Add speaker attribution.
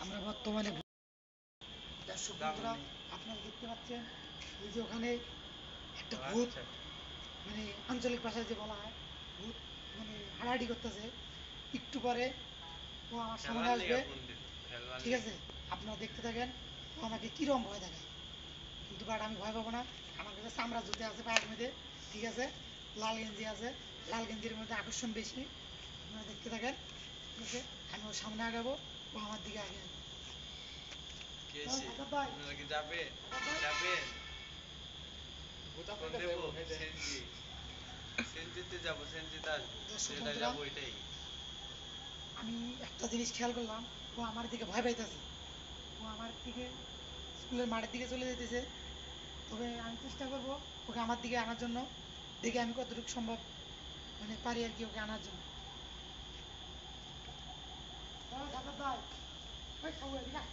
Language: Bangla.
Speaker 1: আমরা বর্তমানে দর্শক বন্ধুরা আপনারা দেখতে পাচ্ছেন এই যে ওখানে একটা ভূত, মানে আঞ্চলিক ভাষায় যে বলা হয় ভূত, মানে হাঁটাহাঁটি করতেছে। একটু পরে ও আমার সামনে আসবে, ঠিক আছে? আপনারা দেখতে থাকেন ও আমাকে কিরম ভয় দেখায়। কিন্তু বাট আমি ভয় পাবো না। আমার কাছে চামড়া জুতে আছে পায়ের মধ্যে, ঠিক আছে? লাল গেঞ্জি আছে, লাল গেঞ্জির মধ্যে আকর্ষণ বেশি। আপনারা দেখতে থাকেন, ঠিক আছে? আমি ওর সামনে আগাবো, ও আমার দিকে আগে আসবে। ভাই, দর্শক বন্ধুরা, আমি একটা জিনিস খেয়াল করলাম, ও আমার দিকে ভয় পাইতেছে। ও আমার দিকে স্কুলের মাঠের দিকে চলে যেতেছে। তবে আমি চেষ্টা করব ওকে আমার দিকে আনার জন্য, দেখে আমি কতটুকু সম্ভব মানে পারি আর কি ওকে আনার জন্য। ভাই, ওই খাবো এদিকে আয়।